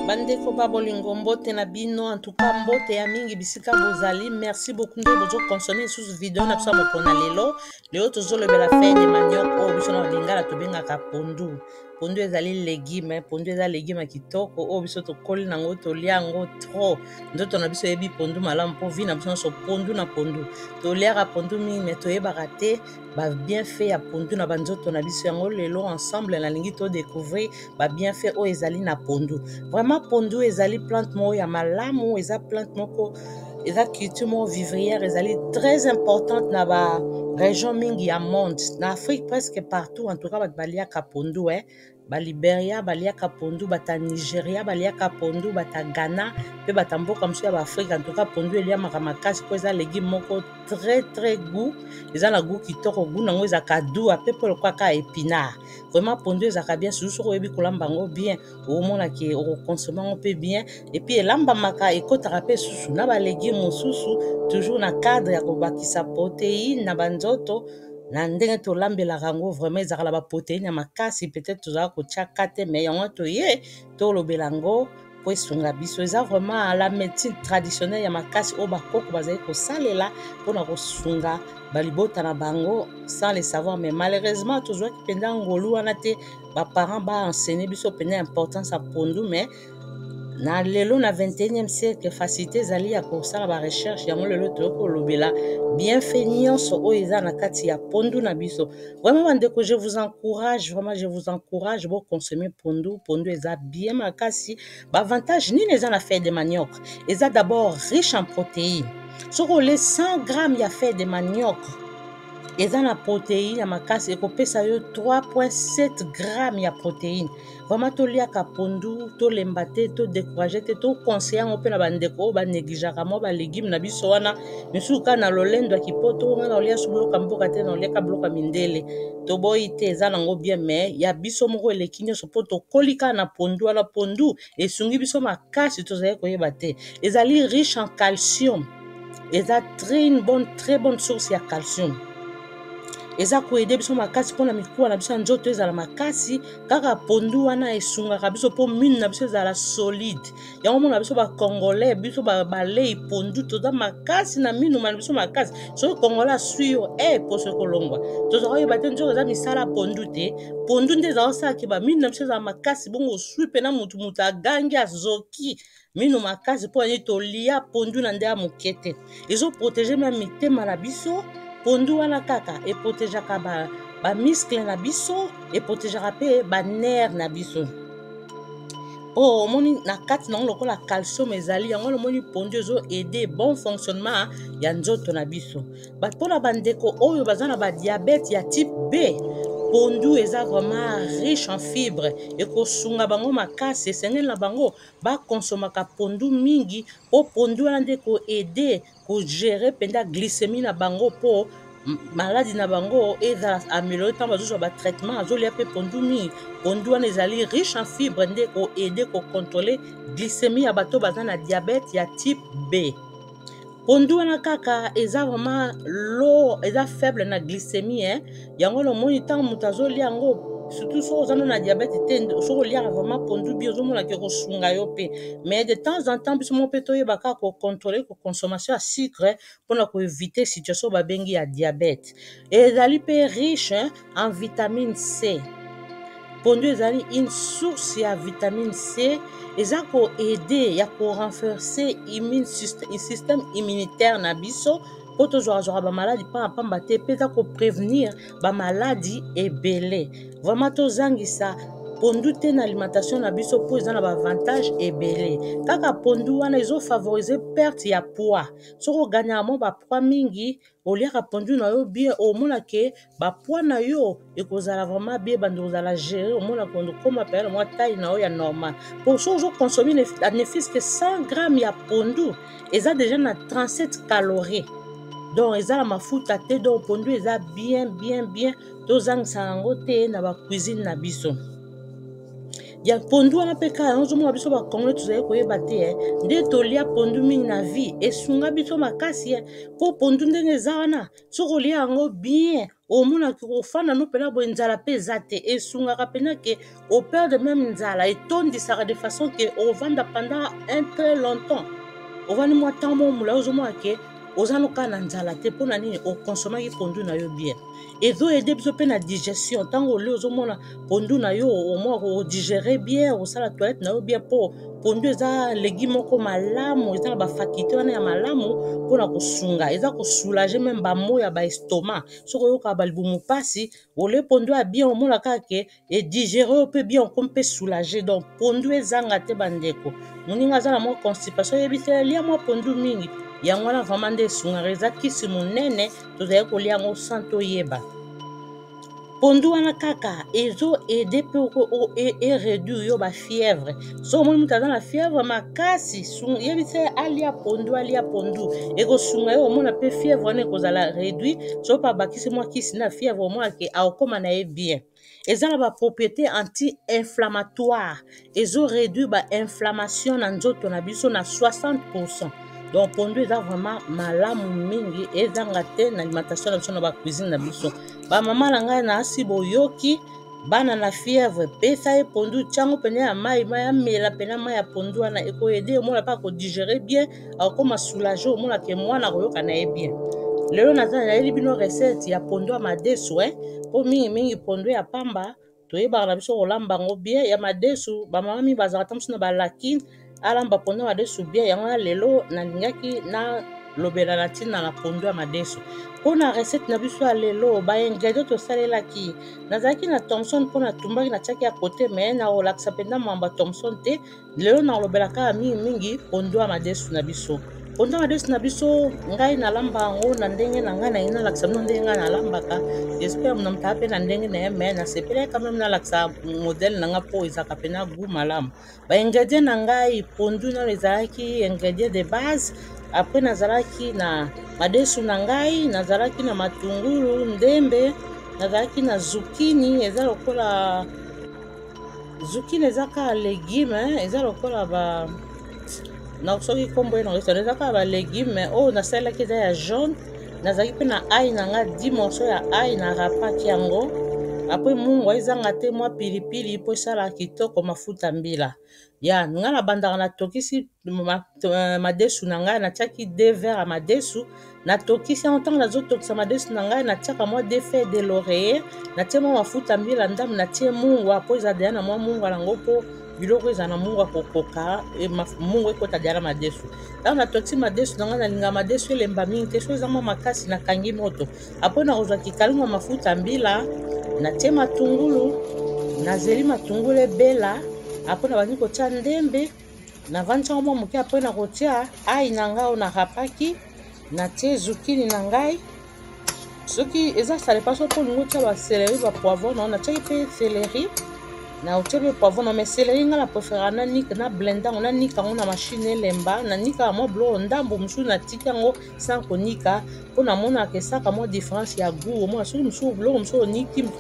Bandeko babolingo mbote na bino en tout cas mbote ya mingi bisika bozali merci beaucoup nde bozo consommer sous vidéo na biso mopona lelo tozolobela feuille de manioc oyo biso na balingala tobengaka pondu. Pondu ezali légume, pondu eza légume ya kitoko oyo biso tokoli nango tolia yango trop. Nzoto na biso yebi pondu malamu mpo vi na biso nyonso pondu na pondu. Toliaka pondu mingi me toyebaka te ba bienfait ya pondu na banzoto na biso yango lelo ensemble nalingi to découvrir ba bienfait oyo ezali na pondu. Vraiment pondu ezali plante moko ya malamu, eza plante moko eza culture moko vivrière ezali très importante na ba région mingi ya monde. Na Afrique presque partout en tout cas bato baliaka pondu ba Liberia baliaka pondu, bata Nigeria baliaka pondu, bata Ghana pe bata mboka mosusu ya ba Afrique en tout cas pondu eliamaka makasi po eza légume moko très goût, eza na goût kitoko, goût nango ezaka doux ape po lokwaka épinard. Vraiment pondu ezaka bien surtout soko oyebi kolamba yango bien omona ke okonsoma yango pe bien et puis elambamaka ekotaka pe susu na ba légume mosusu toujours na cadre ya kobakisa protéine na banzoto na ndenge tolambelaka yango vraiment ezalaka na baprotéine ya makasi peut-être tozala kotiaka te mais yango toye tolobela yango po esunga biso eza vraiment la médecine traditionnelle ya makasi oyo bakoko bazali kosalela mpona kosunga balibota na bango sans le savoir mais malheureusement tozwaki mpenza ngolu wana te baparent baenseigner biso mpenza importance ya pondu mais na lelo na 21e siècle facilité ezali ya kosala ba recherche yango lelo toyoki kolobela bienfait nyonso oyo eza na kati ya pondu na biso. Vraiment bandeko je vous encourage bo consommer pondu. Pondu eza bien makasi. Ba avantage nini eza na feuille de manioc? Eza d'abord riche en protéines. Soko ole 100 grammes ya feuille de manioc eza na protéine ya makasi ekopesa yo 3,7 grammes ya protéine. Vraiment toliaka pondu tolemba te to décourager te to conseiller yango mpe na bandeko oyo banégligaka mwa balégume na biso wana misusu kaka na lolendo ya kipoto nga na olia su biloko ya mboka te na oliaka biloko ya mindele toboyi te eza nango bien mais ya biso moko eleki nyonso mpo tokoli kaka na pondu wana pondu esungi biso makasi tozali koyeba te ezali riche en calcium eza très bonne source ya calcium eza koede biso makasi mpona mikuwa na biso ya nzoto ezala makasi kaka pondu wana esungaka biso mpo mine na biso ezala solide yango mona biso bacongolais biso balei pondu toza makasi na minu na biso makasi soki congolais asui yo poso ekolongwa tozala koyeba te nzoko eza misala pondu te pondu nde ezala osalaki baminu na biso ezala makasi bongo osui mpena mutu agangi azoki minu makasi mpo ani tolia pondu na nde ya moke te ezoprotege ma mitema na biso pondu wana kaka eprotegeaka bamiscle na biso eprotegeaka mpe banere na biso po omoni na kati nango lokola calcium ezali yango omoni pondu ezoede bon fonctionnement ya nzoto na biso mpona bandeko oyo baza na badiabete ya type B pondu eza vraiment riche en fibre ekosunga bango makasi esengeli na bango bakonsomaka pondu mingi mpo pondu wana nde koede kogere mpenza glycémie na bango mpo maladi na bango ezala ameliore ntango bazozwa batraitement azolia mpe pondu mingi pondu wana ezali riche en fibre nde koede kocontrole glycémie ya bato baza na diabete ya type B pondu wana kaka eza vraiment lo eza faible na glycémie yango lomoni ntango moto azolia yango surtout soki oza na diabete te soki oliaka vraiment pondu bi ozomonaki ekosunga yo mpe mais de temps en temps biso moko mpe toyeba kaka kocontrole koconsommation ya sucre mpona koevite situation babengi ya diabete ezali mpe riche en vitamine C pondu ezali une source ya vitamine C eza koede ya korenforcer système immunitaire na biso po tozwaka bamaladi pamba te mpe eza koprevenir bamaladi ebele vraiment tozangisa pondu te na alimentation na biso mpo eza na baavantage ebele kaka pondu wana ezofavorize perte ya poids soki oganyaka mwa bapoids mingi oliaka pondu na yo bien omonake bapoids na yo ekozala vraiment bien bando kozala géré omonaka okoma periode mwa taille na yo ya normal po soki ozokonsome ne fils que 100 grammes ya pondu eza déjà na 37 calories donc eza na mafuta te donc pondu eza bien tozangisa yango te na bacuisine na biso ya pondu wana mpe kaka ozomona biso bakongole tozali koyeba te nde tolia pondu mingi na vie esunga biso makasi mpo pondu ndenge eza wana soki olia yango bien omonaki kofanda no mpena boye nzala mpe eza te esungaka mpena ke operde meme nzala etondisaka de façon ke ovanda pendant un très longtemps ovandi mwa ntango mo molai ozomona ke oza no kaka na nzala te mpo na nini okonsomaki pondu na yo bien ezoede biso mpe na digestion ntango olie ozomona pondu na yo omona kodigere bien osala toilette na yo bien mpo pondu eza légume moko malamu eza na bafakite wana ya malamu mpona kosunga eza kosoulage meme bamo ya baestomac soki oyokaka balibumu mpasi olie pondu ya bien omona kaka ke edigere oyo mpe bien oko mpe soulage donc pondu ezanga te bandeko moninga aza na mwa constipation oyebisa lia mwa pondu mingi yango wana vraimen nde esungaka eza kisi monene tozali kolia yango sans toyeba pondu wana kaka ezoede mpe eréduire yo bafièvre so omoni moto aza na fièvre makasi yebisa ye alia pondu ekosunga ye omona mpe fièvre wana ekozala réduit so mpe abakisi mwa kisi na fièvre omona ke aokóma na ye bien eza na bapropriété anti-inflammatoire ezoréduire bainflammation na nzoto na biso na 60%. Donc pondu eza vraiment malamu mingi ezanga te na alimentation na biso na bacuisine na biso bamama na ngai na asi boyoki bana na fièvre pesa ye pondu tiango pene ya mai amela pene ya mai ya pondu wana ekoyede omona mpe akodigere bien akokóma soulage omona ke mwana akoyoka na ye bien lelo nayeli bino recette ya pondu ya madesu mpo mingimingi pondu ya pamba toyebaka na biso kolamba yango bien ya madesu bamama mingi bazalaka ta mosu na balakine alamba pondu ya madesu bien yango na lelo nalingaki nalobela na ntina na pondu ya madesu mpona recette na biso ya lelo baingredient tosalelaki nazalaki na thomson mpona tumbaki natiaki ya kote me nakolakisa mpenza mwamba thomson te lelo nakolobelaka mingimingi pondu ya madesu na biso pondu ya madesu na biso ngai nalamba yango na ndenge na ngai naye nalakisa bino ndenge ngai nalambaka j'espère mona motaa mpe na ndenge na ye me nasepelaki quand même nalakisa modele na ngai mpo ezalaka mpena goût malamu baingredient na ngai pondu nano ezalaki ingredient de base apres nazalaki na madesu na ngai nazalaki na matungulu ndembe nazalaki na zukini eza lokola zukini eza kaka légume eza lokola na soki kombo ye na restaurant eza kaka balégume oyo nasalelaki eza ya jaune nazalaki mpe na ai na nga 10 morceau ya ai na rapaki yango apres mungwa ezanga te mwa pilipili mpo esalaka kitoko mafuta mbila ya nga na bandaka natokisi madesu na ngai natiaki 2 verre ya madesu natokisi yango ntango nazotokisa madesu na ngai natiaka mwa 2 feuilles de laurier natie mwa mafuta mbila ndamu natie mungwa mpo eza deya na mwa mungwa nango mpo biloko eza na mungwa kokoka mungwa ekota deya na madesu ntango natokisi madesu na ngai nalinga madesu elemba mingi te so eza mwa makasi nakangi moto apres nakozwaki kalingwa mafuta mbila natie matungulu nazeli matungulu ebela apres nabandi kotia ndembe navandi yango mwa moke apres nakotia ai na ngai oyo narapaki natie zukini na ngai soki eza salepa so mpo olingi otia baseleri bapoivron nao natiaki mpe seleri naotia mpe poivron na mais seleri ngai na préférera nanika na blende yango nanika yango na machine elemba nanikaka mwa biloko ndambo mosusu natiki yango sans konika mpo namonaka esaka mwa différence ya goût omona soki mosusu biloko mosusu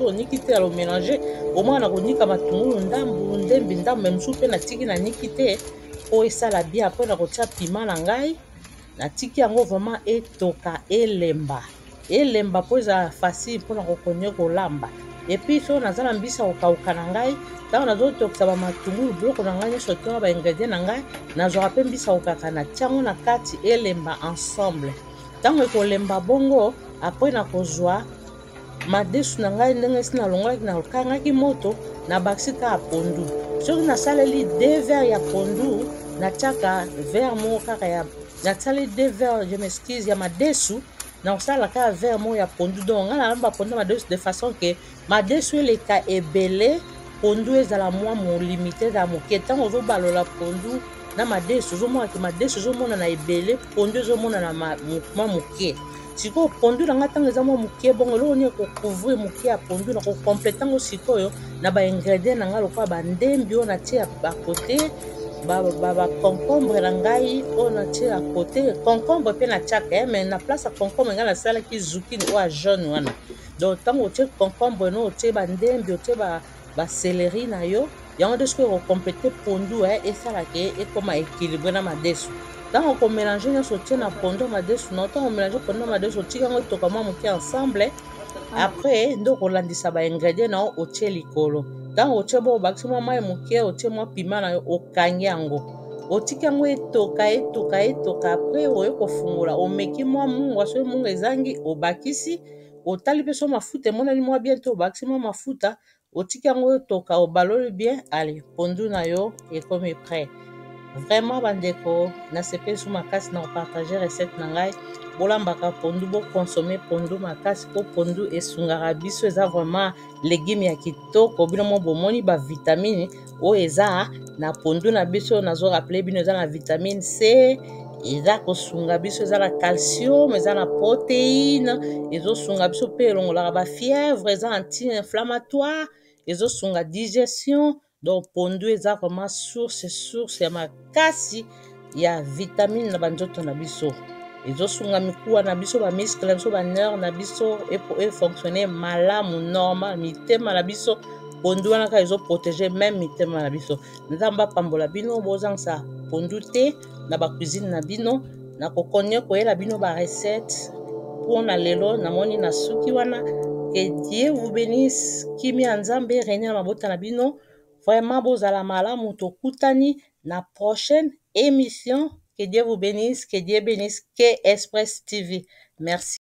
oniki te ala omélange omona na konika matungulu ndambu ndembe ndambu me mosusu mpe natiki naniki te mpo esala bien apres nakotia pima na ngai natiki yango vraiment etoka elemba mpo ezala facile mpona kokonie kolamba epuis so naza na mbisa kokauka na ngai ntango nazotokisa bamatungulu biloko na ngai nyonso toa baingredient na ngai nazwaka mpe mbisa kokaka natiango na kati elemba ensemble ntango ekolemba bongo apres nakozwa madesu na ngai ndenge esi nalongolaki nakangaki moto nabakisi kaka pondu soki nasaleli 2 verre ya pondu natiaka verre moko kaka ya nasaleli 2 verre je m'excuse ya madesu nakosala kaka verre moko ya pondu donc ngai nalamba pondu ya madesu de façon ke madesu eleka ebele pondu ezala mwa molimite ezala moke ntango ozobalola pondu na madesu ozomona ke madesu ezomonana ebele pondu ezomonana mwa moke sikoyo pondu na ngai ntango eza mwa moke bongo eloko nini ekocouvrir moke ya pondu na kokomplete yango sikoyo na baingredient na ngai lokola bandembi oyo natie ya bakote baconcombre na ngai oyo natie ya kote concombre mpe natiaka mais na place ya concombre ngai nasalaki zukini oyo ya jaune wana donc ntango otie concombre no otie bandembi otie baseleri na yo yango nde soki ekokomplete pondu esalaka ekoma équilibre na madesu ntango okomélange nyonso otie na pondu ya madesu na ntango omélange pondu ya madesu otika yango etoka mwa moke ensemble après ndo kolandisa baingredient na yo otie likolo. Ntango otie bo obakisi mwa mai moke otie mwa pima na yo okangi yango otiki yango etoka apres oye kofungola omeki mwa mungwa soki mungwa ezangi obakisi otali mpe so mafuta emonani mwa bien te obakisi mwa mafuta otiki yango etoka obaloli bien ale pondu na yo ekomi prêt. Vraiment bandeko nasepeli so makasi na kopartage recette na ngai bolambaka pondu bokonsome pondu makasi mpo pondu esungaka biso eza vraiment légume ya kitoko bino mo bomoni bavitamine oyo eza na pondu na biso nazorappele bino eza na vitamine C eza kosunga biso eza na calcium eza na protéine ezosunga biso mpe elongolaka bafièvre eza anti-inflammatoire ezosunga digestion donc pondu eza vraiment source ya makasi ya vitamine na banzoto na biso ezosunga mikuwa na biso bamiskle na biso banerve na biso efonctionne malamu normal mitema na biso pondu wana kaka ezoprotege meme mitema na biso. Nzambe apambola bino bozangisa pondu te na bacuisine na bino na kokonye koyela bino barecette mpona lelo namoni na suki wana. Que Dieu vous bénisse. Kimia Nzambe reine na mabota na bino. Vraiment bozala malamu tokutani na prochaine émission. Que Dieu vous bénisse, que Dieu bénisse que Express TV. Merci.